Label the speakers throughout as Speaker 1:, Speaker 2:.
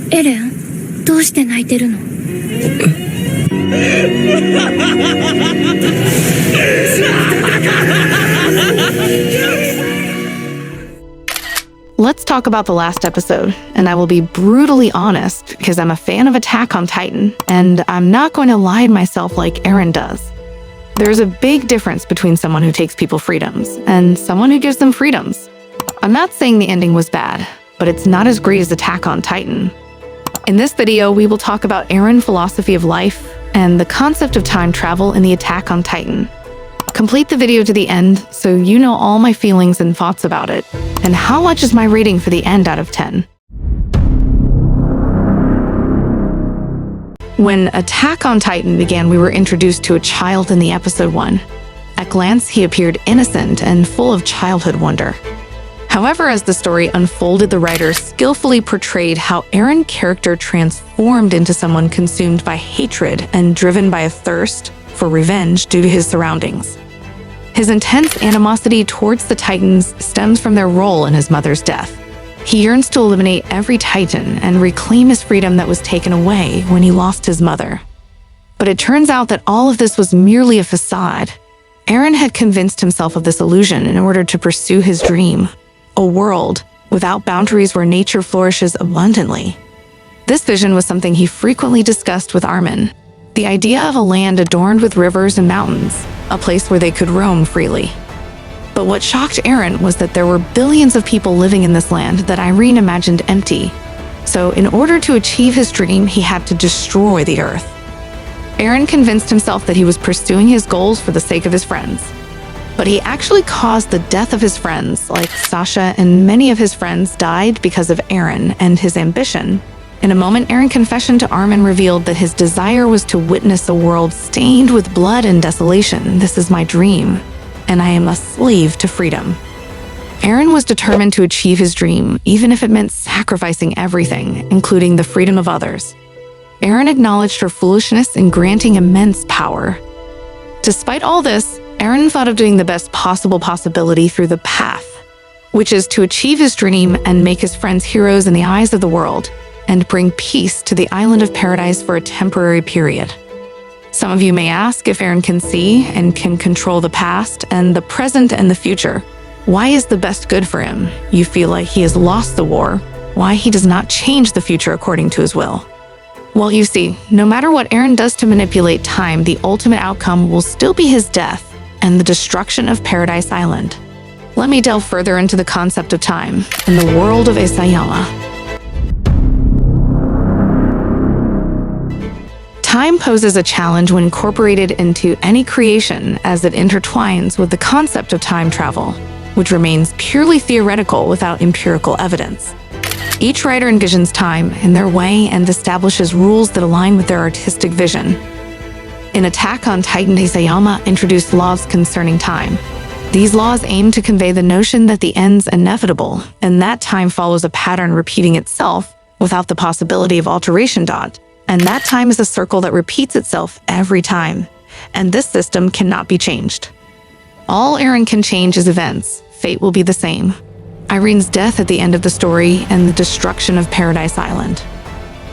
Speaker 1: エレン、どうして泣いてるの？
Speaker 2: Let's talk about the last episode, and I will be brutally honest because I'm a fan of Attack on Titan, and I'm not going to lie to myself like Eren does. There's a big difference between someone who takes people freedoms and someone who gives them freedoms. I'm not saying the ending was bad, but it's not as great as Attack on Titan. In this video, we will talk about Eren's philosophy of life and the concept of time travel in the Attack on Titan. Complete the video to the end so you know all my feelings and thoughts about it. And how much is my rating for the end out of 10? When Attack on Titan began, we were introduced to a child in the episode 1. At glance, he appeared innocent and full of childhood wonder. However, as the story unfolded, the writer skillfully portrayed how Eren's character transformed into someone consumed by hatred and driven by a thirst for revenge due to his surroundings. His intense animosity towards the Titans stems from their role in his mother's death. He yearns to eliminate every Titan and reclaim his freedom that was taken away when he lost his mother. But it turns out that all of this was merely a facade. Eren had convinced himself of this illusion in order to pursue his dream, a world without boundaries where nature flourishes abundantly. This vision was something he frequently discussed with Armin. The idea of a land adorned with rivers and mountains, a place where they could roam freely. But what shocked Eren was that there were billions of people living in this land that Eerin imagined empty. So in order to achieve his dream, he had to destroy the earth. Eren convinced himself that he was pursuing his goals for the sake of his friends. But he actually caused the death of his friends, like Sasha, and many of his friends died because of Eren and his ambition. In a moment, Eren's confession to Armin revealed that his desire was to witness a world stained with blood and desolation. This is my dream, and I am a slave to freedom. Eren was determined to achieve his dream, even if it meant sacrificing everything, including the freedom of others. Eren acknowledged her foolishness in granting immense power. Despite all this, Eren thought of doing the best possible possibility through the path, which is to achieve his dream and make his friends heroes in the eyes of the world, and bring peace to the island of paradise for a temporary period. Some of you may ask if Eren can see and can control the past and the present and the future. Why is the best good for him? You feel like he has lost the war. Why he does not change the future according to his will? Well, you see, no matter what Eren does to manipulate time, the ultimate outcome will still be his death and the destruction of Paradise Island. Let me delve further into the concept of time in the world of Isayama. Time poses a challenge when incorporated into any creation as it intertwines with the concept of time travel, which remains purely theoretical without empirical evidence. Each writer envisions time in their way and establishes rules that align with their artistic vision. In Attack on Titan, Isayama introduced laws concerning time. These laws aim to convey the notion that the end's inevitable, and that time follows a pattern repeating itself without the possibility of alteration. And that time is a circle that repeats itself every time, and this system cannot be changed. All Eren can change is events. Fate will be the same. Irene's death at the end of the story and the destruction of Paradise Island.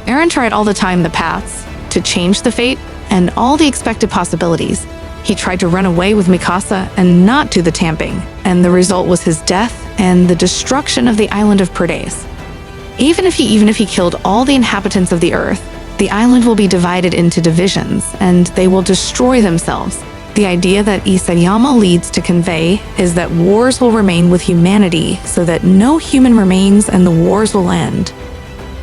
Speaker 2: Eren tried all the time the paths to change the fate and all the expected possibilities. He tried to run away with Mikasa and not do the tamping, and the result was his death and the destruction of the island of Paradise. Even if he killed all the inhabitants of the earth, the island will be divided into divisions, and they will destroy themselves. The idea that Isayama leads to convey is that wars will remain with humanity so that no human remains and the wars will end.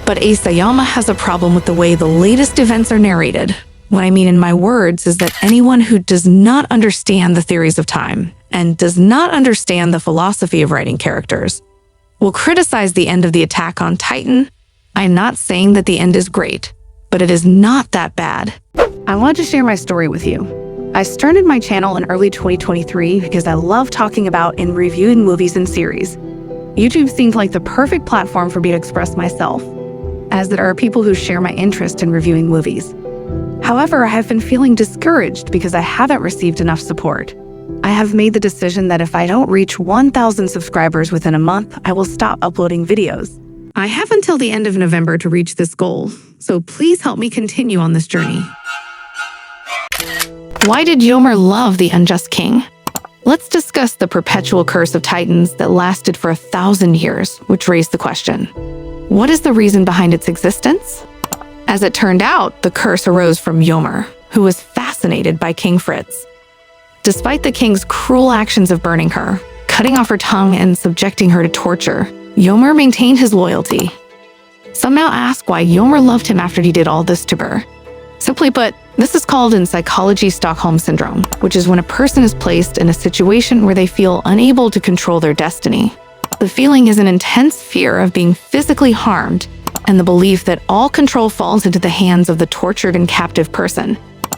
Speaker 2: But Isayama has a problem with the way the latest events are narrated. What I mean in my words is that anyone who does not understand the theories of time and does not understand the philosophy of writing characters will criticize the end of the Attack on Titan. I'm not saying that the end is great, but it is not that bad. I wanted to share my story with you. I started my channel in early 2023 because I love talking about and reviewing movies and series. YouTube seemed like the perfect platform for me to express myself, as there are people who share my interest in reviewing movies. However, I have been feeling discouraged because I haven't received enough support. I have made the decision that if I don't reach 1,000 subscribers within a month, I will stop uploading videos. I have until the end of November to reach this goal, so please help me continue on this journey. Why did Yomir love the unjust king? Let's discuss the perpetual curse of Titans that lasted for 1,000 years, which raised the question, what is the reason behind its existence? As it turned out, the curse arose from Yomir, who was fascinated by King Fritz. Despite the king's cruel actions of burning her, cutting off her tongue and subjecting her to torture, Yomir maintained his loyalty. Some now ask why Yomir loved him after he did all this to her. Simply put, this is called in psychology Stockholm Syndrome, which is when a person is placed in a situation where they feel unable to control their destiny. The feeling is an intense fear of being physically harmed and the belief that all control falls into the hands of the tortured and captive person.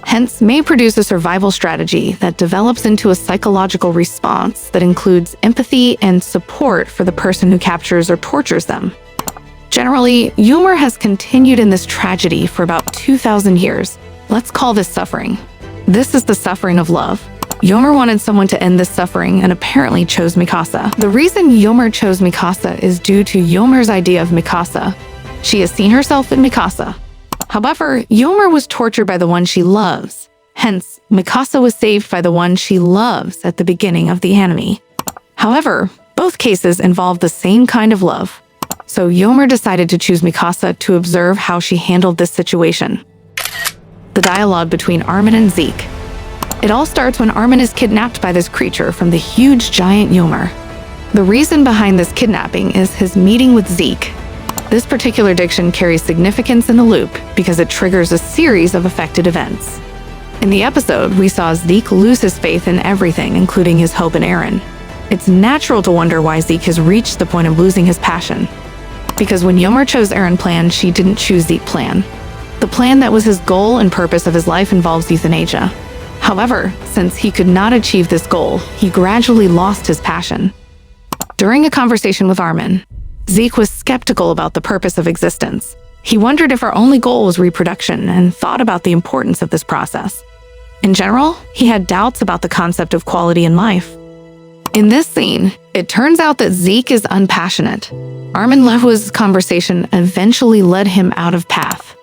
Speaker 2: Hence, may produce a survival strategy that develops into a psychological response that includes empathy and support for the person who captures or tortures them. Generally, Yomir has continued in this tragedy for about 2,000 years. Let's call this suffering. This is the suffering of love. Yomir wanted someone to end this suffering and apparently chose Mikasa. The reason Yomir chose Mikasa is due to Yomir's idea of Mikasa. She has seen herself in Mikasa. However, Yomir was tortured by the one she loves. Hence, Mikasa was saved by the one she loves at the beginning of the anime. However, both cases involve the same kind of love. So Yomir decided to choose Mikasa to observe how she handled this situation. The dialogue between Armin and Zeke. It all starts when Armin is kidnapped by this creature from the huge giant Yomir. The reason behind this kidnapping is his meeting with Zeke. This particular diction carries significance in the loop because it triggers a series of affected events. In the episode, we saw Zeke lose his faith in everything, including his hope in Eren. It's natural to wonder why Zeke has reached the point of losing his passion. Because when Yomir chose Eren plan, she didn't choose Zeke plan. The plan that was his goal and purpose of his life involves euthanasia. However, since he could not achieve this goal, he gradually lost his passion. During a conversation with Armin, Zeke was skeptical about the purpose of existence. He wondered if our only goal was reproduction and thought about the importance of this process. In general, he had doubts about the concept of quality in life. In this scene, it turns out that Zeke is unpassionate. Armin Lehua's conversation eventually led him out of path.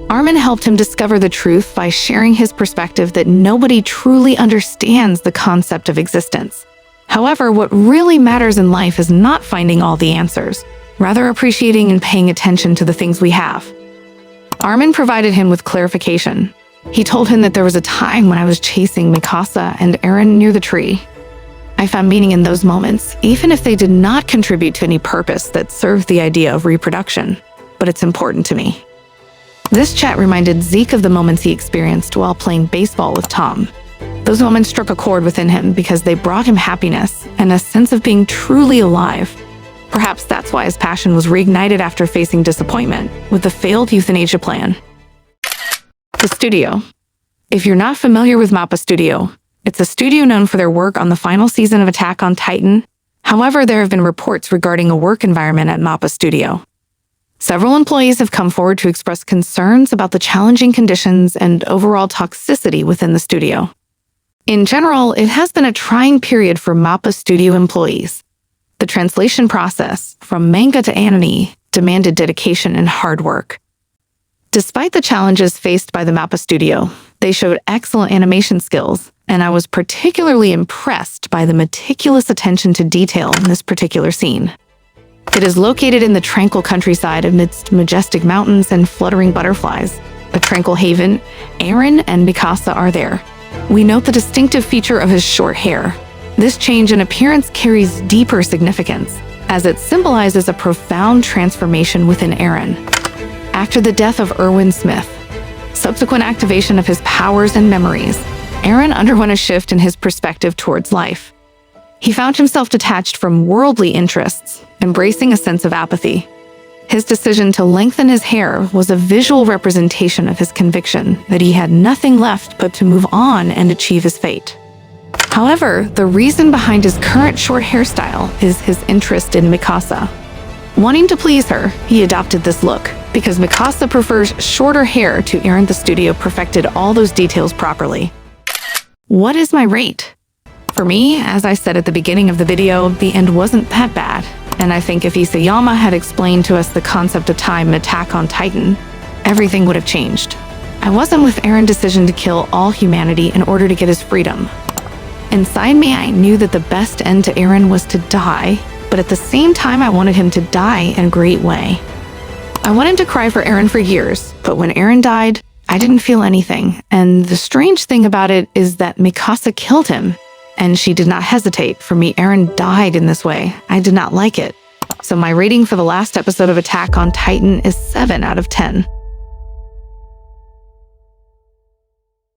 Speaker 2: Armin helped him discover the truth by sharing his perspective that nobody truly understands the concept of existence. However, what really matters in life is not finding all the answers, rather appreciating and paying attention to the things we have. Armin provided him with clarification. He told him that there was a time when I was chasing Mikasa and Eren near the tree. I found meaning in those moments, even if they did not contribute to any purpose that served the idea of reproduction, but it's important to me. This chat reminded Zeke of the moments he experienced while playing baseball with Tom. Those moments struck a chord within him because they brought him happiness and a sense of being truly alive. Perhaps that's why his passion was reignited after facing disappointment with the failed euthanasia plan. The studio. If you're not familiar with MAPPA Studio, it's a studio known for their work on the final season of Attack on Titan. However, there have been reports regarding a work environment at MAPPA Studio. Several employees have come forward to express concerns about the challenging conditions and overall toxicity within the studio. In general, it has been a trying period for MAPPA Studio employees. The translation process, from manga to anime, demanded dedication and hard work. Despite the challenges faced by the MAPPA Studio, they showed excellent animation skills, and I was particularly impressed by the meticulous attention to detail in this particular scene. It is located in the tranquil countryside amidst majestic mountains and fluttering butterflies. A tranquil haven, Eren and Mikasa are there. We note the distinctive feature of his short hair. This change in appearance carries deeper significance, as it symbolizes a profound transformation within Eren. After the death of Erwin Smith, subsequent activation of his powers and memories, Eren underwent a shift in his perspective towards life. He found himself detached from worldly interests, embracing a sense of apathy. His decision to lengthen his hair was a visual representation of his conviction that he had nothing left but to move on and achieve his fate. However, the reason behind his current short hairstyle is his interest in Mikasa. Wanting to please her, he adopted this look. Because Mikasa prefers shorter hair to Eren, the studio perfected all those details properly. What is my rate? For me, as I said at the beginning of the video, the end wasn't that bad. And I think if Isayama had explained to us the concept of time in Attack on Titan, everything would have changed. I wasn't with Eren's decision to kill all humanity in order to get his freedom. Inside me, I knew that the best end to Eren was to die, but at the same time, I wanted him to die in a great way. I wanted to cry for Eren for years, but when Eren died, I didn't feel anything. And the strange thing about it is that Mikasa killed him, and she did not hesitate. For me, Eren died in this way. I did not like it. So my rating for the last episode of Attack on Titan is 7 out of 10.